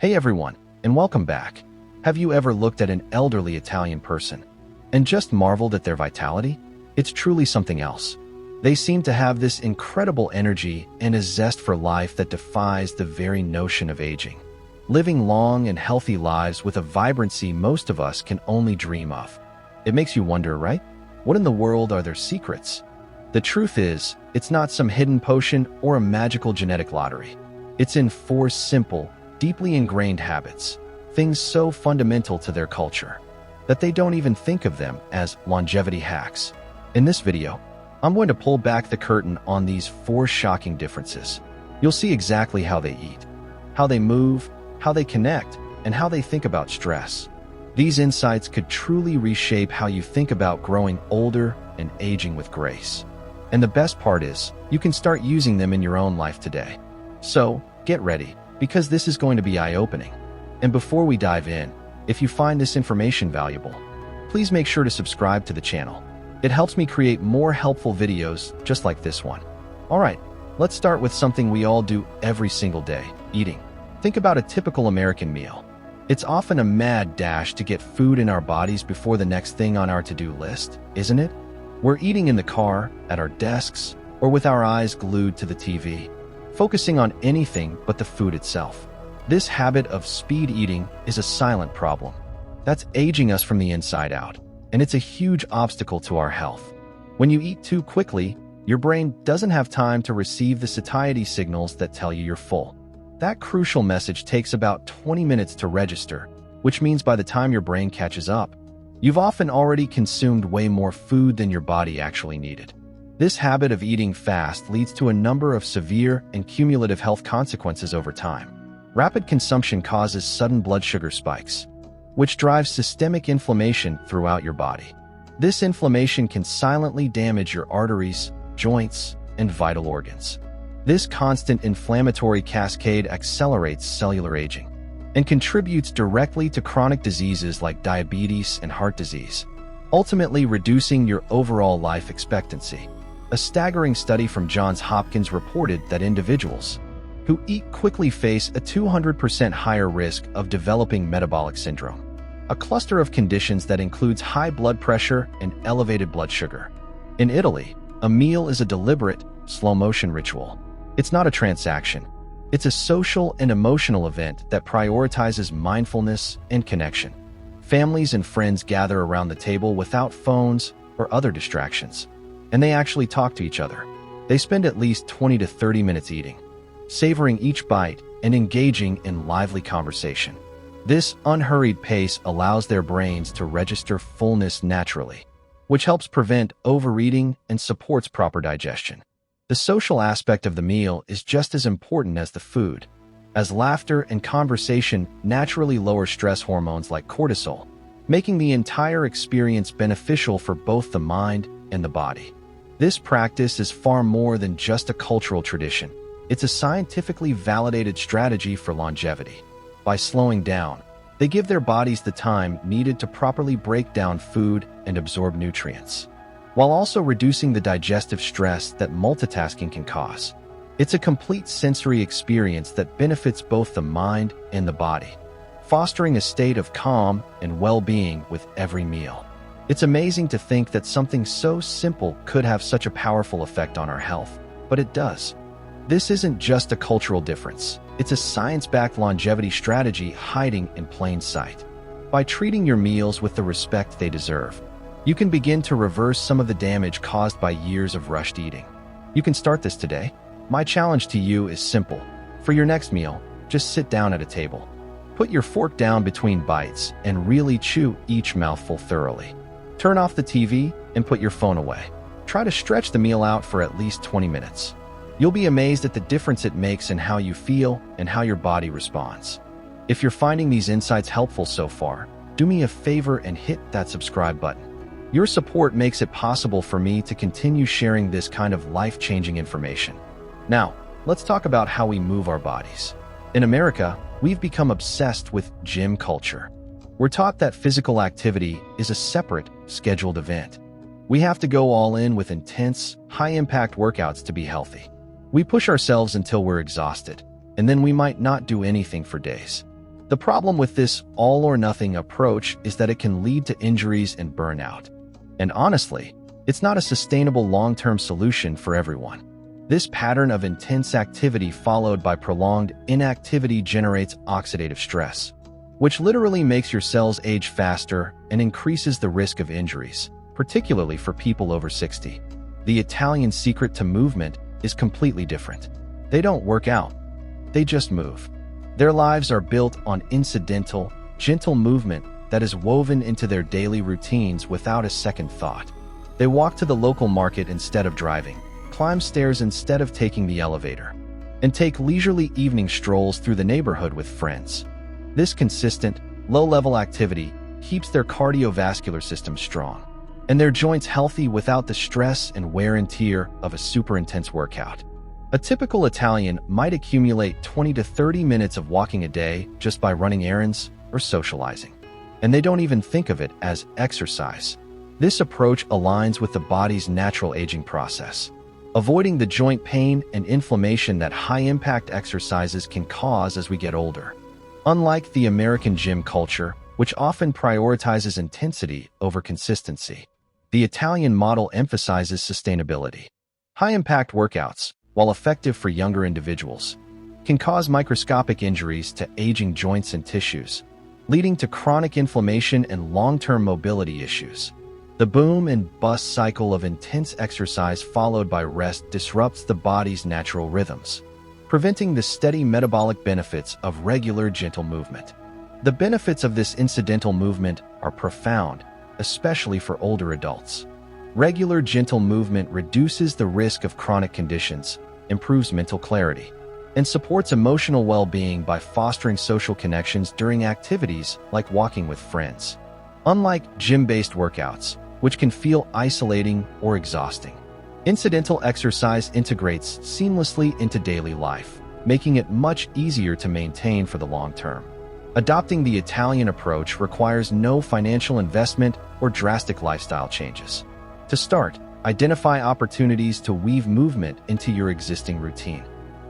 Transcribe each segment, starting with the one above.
Hey everyone, and welcome back. Have you ever looked at an elderly Italian person and just marveled at their vitality? It's truly something else. They seem to have this incredible energy and a zest for life that defies the very notion of aging, living long and healthy lives with a vibrancy most of us can only dream of. It makes you wonder, right? What in the world are their secrets? The truth is, it's not some hidden potion or a magical genetic lottery. It's in four simple, deeply ingrained habits, things so fundamental to their culture that they don't even think of them as longevity hacks. In this video, I'm going to pull back the curtain on these four shocking differences. You'll see exactly how they eat, how they move, how they connect, and how they think about stress. These insights could truly reshape how you think about growing older and aging with grace. And the best part is, you can start using them in your own life today. So, get ready, because this is going to be eye-opening. And before we dive in, if you find this information valuable, please make sure to subscribe to the channel. It helps me create more helpful videos just like this one. Alright, let's start with something we all do every single day, eating. Think about a typical American meal. It's often a mad dash to get food in our bodies before the next thing on our to-do list, isn't it? We're eating in the car, at our desks, or with our eyes glued to the TV, focusing on anything but the food itself. This habit of speed eating is a silent problem that's aging us from the inside out, and it's a huge obstacle to our health. When you eat too quickly, your brain doesn't have time to receive the satiety signals that tell you you're full. That crucial message takes about 20 minutes to register, which means by the time your brain catches up, you've often already consumed way more food than your body actually needed. This habit of eating fast leads to a number of severe and cumulative health consequences over time. Rapid consumption causes sudden blood sugar spikes, which drives systemic inflammation throughout your body. This inflammation can silently damage your arteries, joints, and vital organs. This constant inflammatory cascade accelerates cellular aging and contributes directly to chronic diseases like diabetes and heart disease, ultimately reducing your overall life expectancy. A staggering study from Johns Hopkins reported that individuals who eat quickly face a 200% higher risk of developing metabolic syndrome, a cluster of conditions that includes high blood pressure and elevated blood sugar. In Italy, a meal is a deliberate, slow-motion ritual. It's not a transaction. It's a social and emotional event that prioritizes mindfulness and connection. Families and friends gather around the table without phones or other distractions, and they actually talk to each other. They spend at least 20 to 30 minutes eating, savoring each bite and engaging in lively conversation. This unhurried pace allows their brains to register fullness naturally, which helps prevent overeating and supports proper digestion. The social aspect of the meal is just as important as the food, as laughter and conversation naturally lower stress hormones like cortisol, making the entire experience beneficial for both the mind and the body. This practice is far more than just a cultural tradition. It's a scientifically validated strategy for longevity. By slowing down, they give their bodies the time needed to properly break down food and absorb nutrients, while also reducing the digestive stress that multitasking can cause. It's a complete sensory experience that benefits both the mind and the body, fostering a state of calm and well-being with every meal. It's amazing to think that something so simple could have such a powerful effect on our health, but it does. This isn't just a cultural difference. It's a science-backed longevity strategy hiding in plain sight. By treating your meals with the respect they deserve, you can begin to reverse some of the damage caused by years of rushed eating. You can start this today. My challenge to you is simple. For your next meal, just sit down at a table. Put your fork down between bites and really chew each mouthful thoroughly. Turn off the TV and put your phone away. Try to stretch the meal out for at least 20 minutes. You'll be amazed at the difference it makes in how you feel and how your body responds. If you're finding these insights helpful so far, do me a favor and hit that subscribe button. Your support makes it possible for me to continue sharing this kind of life-changing information. Now, let's talk about how we move our bodies. In America, we've become obsessed with gym culture. We're taught that physical activity is a separate, scheduled event. We have to go all in with intense, high-impact workouts to be healthy. We push ourselves until we're exhausted, and then we might not do anything for days. The problem with this all-or-nothing approach is that it can lead to injuries and burnout. And honestly, it's not a sustainable long-term solution for everyone. This pattern of intense activity followed by prolonged inactivity generates oxidative stress, which literally makes your cells age faster and increases the risk of injuries, particularly for people over 60. The Italian secret to movement is completely different. They don't work out, they just move. Their lives are built on incidental, gentle movement that is woven into their daily routines without a second thought. They walk to the local market instead of driving, climb stairs instead of taking the elevator, and take leisurely evening strolls through the neighborhood with friends. This consistent, low-level activity keeps their cardiovascular system strong, and their joints healthy without the stress and wear and tear of a super intense workout. A typical Italian might accumulate 20 to 30 minutes of walking a day just by running errands or socializing, and they don't even think of it as exercise. This approach aligns with the body's natural aging process, avoiding the joint pain and inflammation that high-impact exercises can cause as we get older. Unlike the American gym culture, which often prioritizes intensity over consistency, the Italian model emphasizes sustainability. High-impact workouts, while effective for younger individuals, can cause microscopic injuries to aging joints and tissues, leading to chronic inflammation and long-term mobility issues. The boom and bust cycle of intense exercise followed by rest disrupts the body's natural rhythms, preventing the steady metabolic benefits of regular gentle movement. The benefits of this incidental movement are profound, especially for older adults. Regular gentle movement reduces the risk of chronic conditions, improves mental clarity, and supports emotional well-being by fostering social connections during activities like walking with friends. Unlike gym-based workouts, which can feel isolating or exhausting, incidental exercise integrates seamlessly into daily life, making it much easier to maintain for the long term. Adopting the Italian approach requires no financial investment or drastic lifestyle changes. To start, identify opportunities to weave movement into your existing routine.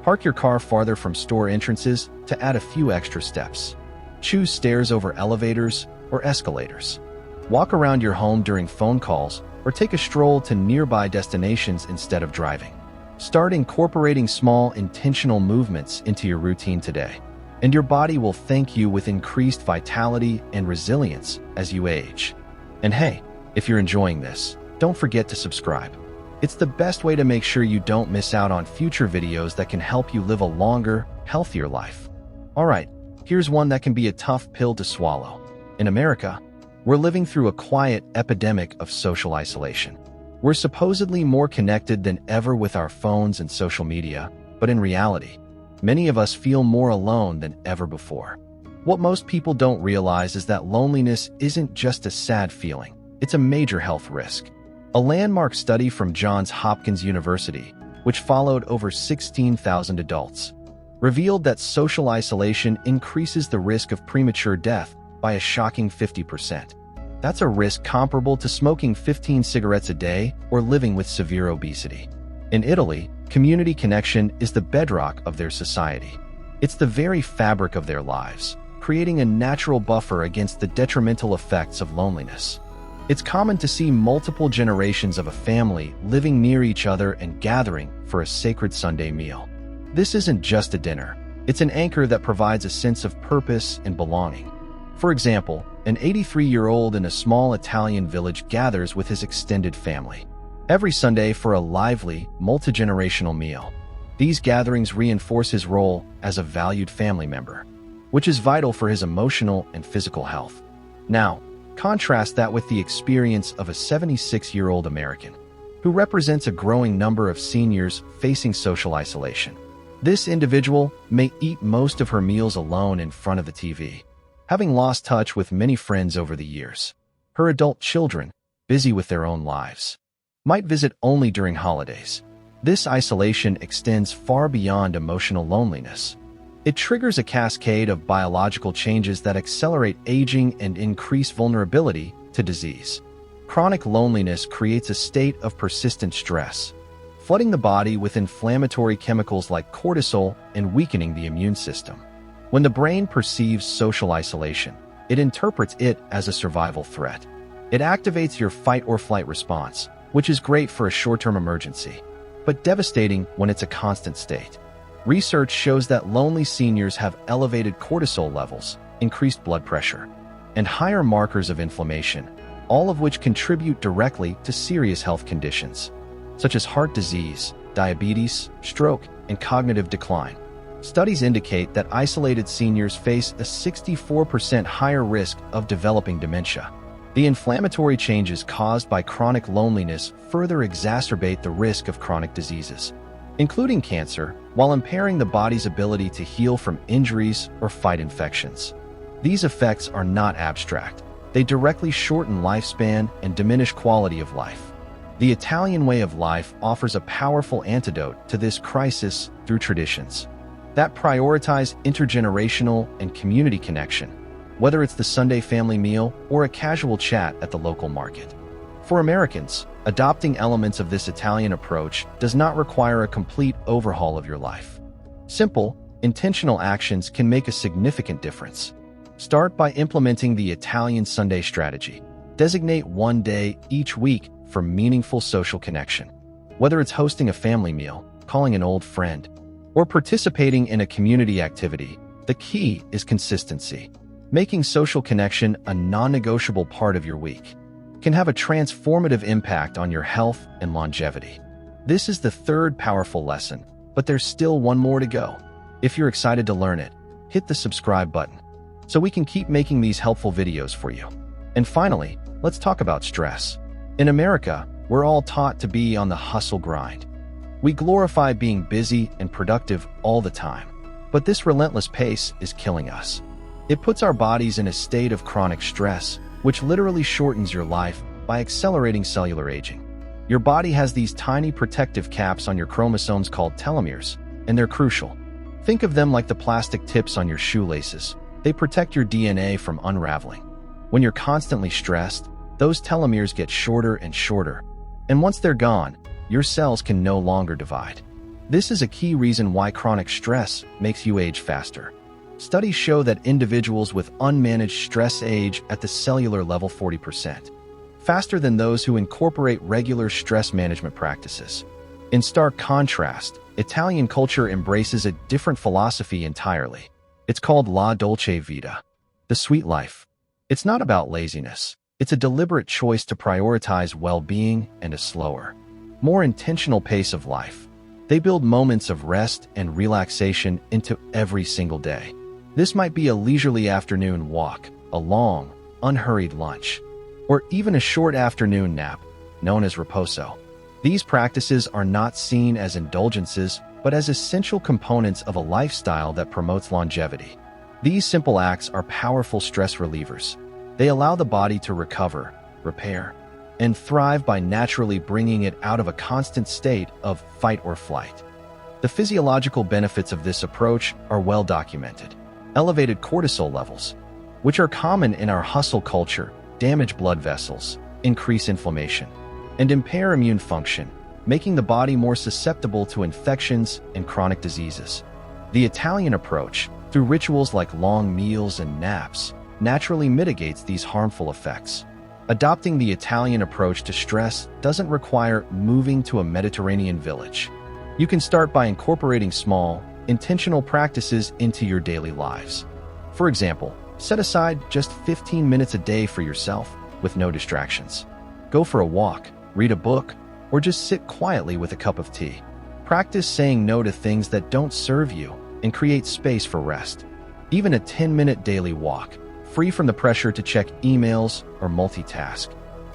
Park your car farther from store entrances to add a few extra steps. Choose stairs over elevators or escalators. Walk around your home during phone calls or take a stroll to nearby destinations instead of driving. Start incorporating small, intentional movements into your routine today, and your body will thank you with increased vitality and resilience as you age. And hey, if you're enjoying this, don't forget to subscribe. It's the best way to make sure you don't miss out on future videos that can help you live a longer, healthier life. Alright, here's one that can be a tough pill to swallow. In America, we're living through a quiet epidemic of social isolation. We're supposedly more connected than ever with our phones and social media, but in reality, many of us feel more alone than ever before. What most people don't realize is that loneliness isn't just a sad feeling, it's a major health risk. A landmark study from Johns Hopkins University, which followed over 16,000 adults, revealed that social isolation increases the risk of premature death by a shocking 50%. That's a risk comparable to smoking 15 cigarettes a day or living with severe obesity. In Italy, community connection is the bedrock of their society. It's the very fabric of their lives, creating a natural buffer against the detrimental effects of loneliness. It's common to see multiple generations of a family living near each other and gathering for a sacred Sunday meal. This isn't just a dinner. It's an anchor that provides a sense of purpose and belonging. For example, an 83-year-old in a small Italian village gathers with his extended family every Sunday for a lively, multi-generational meal. These gatherings reinforce his role as a valued family member, which is vital for his emotional and physical health. Now, contrast that with the experience of a 76-year-old American, who represents a growing number of seniors facing social isolation. This individual may eat most of her meals alone in front of the TV, having lost touch with many friends over the years. Her adult children, busy with their own lives, might visit only during holidays. This isolation extends far beyond emotional loneliness. It triggers a cascade of biological changes that accelerate aging and increase vulnerability to disease. Chronic loneliness creates a state of persistent stress, flooding the body with inflammatory chemicals like cortisol and weakening the immune system. When the brain perceives social isolation, it interprets it as a survival threat. It activates your fight or flight response, which is great for a short-term emergency, but devastating when it's a constant state. Research shows that lonely seniors have elevated cortisol levels, increased blood pressure, and higher markers of inflammation, all of which contribute directly to serious health conditions, such as heart disease, diabetes, stroke, and cognitive decline. Studies indicate that isolated seniors face a 64% higher risk of developing dementia. The inflammatory changes caused by chronic loneliness further exacerbate the risk of chronic diseases, including cancer, while impairing the body's ability to heal from injuries or fight infections. These effects are not abstract. They directly shorten lifespan and diminish quality of life. The Italian way of life offers a powerful antidote to this crisis through traditions that prioritize intergenerational and community connection, whether it's the Sunday family meal or a casual chat at the local market. For Americans, adopting elements of this Italian approach does not require a complete overhaul of your life. Simple, intentional actions can make a significant difference. Start by implementing the Italian Sunday strategy. Designate one day each week for meaningful social connection. Whether it's hosting a family meal, calling an old friend, or participating in a community activity, the key is consistency. Making social connection a non-negotiable part of your week can have a transformative impact on your health and longevity. This is the third powerful lesson, but there's still one more to go. If you're excited to learn it, hit the subscribe button so we can keep making these helpful videos for you. And finally, let's talk about stress. In America, we're all taught to be on the hustle grind. We glorify being busy and productive all the time, but this relentless pace is killing us. It puts our bodies in a state of chronic stress, which literally shortens your life by accelerating cellular aging. Your body has these tiny protective caps on your chromosomes called telomeres, and they're crucial. Think of them like the plastic tips on your shoelaces. They protect your DNA from unraveling. When you're constantly stressed, those telomeres get shorter and shorter, and once they're gone, your cells can no longer divide. This is a key reason why chronic stress makes you age faster. Studies show that individuals with unmanaged stress age at the cellular level 40% faster than those who incorporate regular stress management practices. In stark contrast, Italian culture embraces a different philosophy entirely. It's called La Dolce Vita, the sweet life. It's not about laziness. It's a deliberate choice to prioritize well-being and a slower, more intentional pace of life. They build moments of rest and relaxation into every single day. This might be a leisurely afternoon walk, a long, unhurried lunch, or even a short afternoon nap, known as riposo. These practices are not seen as indulgences, but as essential components of a lifestyle that promotes longevity. These simple acts are powerful stress relievers. They allow the body to recover, repair, and thrive by naturally bringing it out of a constant state of fight or flight. The physiological benefits of this approach are well documented. Elevated cortisol levels, which are common in our hustle culture, damage blood vessels, increase inflammation, and impair immune function, making the body more susceptible to infections and chronic diseases. The Italian approach, through rituals like long meals and naps, naturally mitigates these harmful effects. Adopting the Italian approach to stress doesn't require moving to a Mediterranean village. You can start by incorporating small, intentional practices into your daily lives. For example, set aside just 15 minutes a day for yourself with no distractions. Go for a walk, read a book, or just sit quietly with a cup of tea. Practice saying no to things that don't serve you and create space for rest. Even a 10-minute daily walk, free from the pressure to check emails or multitask,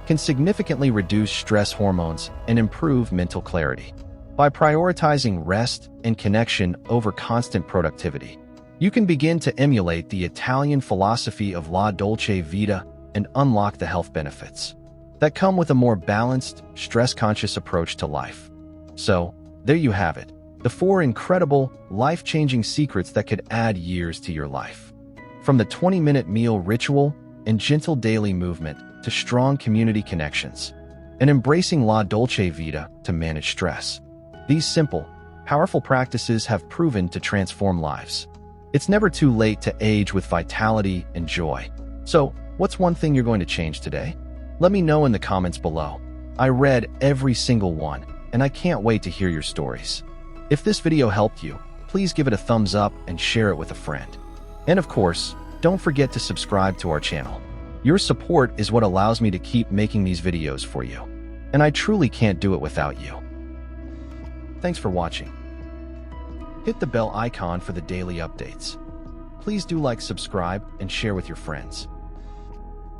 can significantly reduce stress hormones and improve mental clarity. By prioritizing rest and connection over constant productivity, you can begin to emulate the Italian philosophy of La Dolce Vita and unlock the health benefits that come with a more balanced, stress-conscious approach to life. So, there you have it, the 4 incredible, life-changing secrets that could add years to your life. From the 20-minute meal ritual and gentle daily movement to strong community connections, and embracing La Dolce Vita to manage stress. These simple, powerful practices have proven to transform lives. It's never too late to age with vitality and joy. So, what's one thing you're going to change today? Let me know in the comments below. I read every single one, and I can't wait to hear your stories. If this video helped you, please give it a thumbs up and share it with a friend. And of course, don't forget to subscribe to our channel. Your support is what allows me to keep making these videos for you. And I truly can't do it without you. Thanks for watching. Hit the bell icon for the daily updates. Please do like, subscribe, and share with your friends.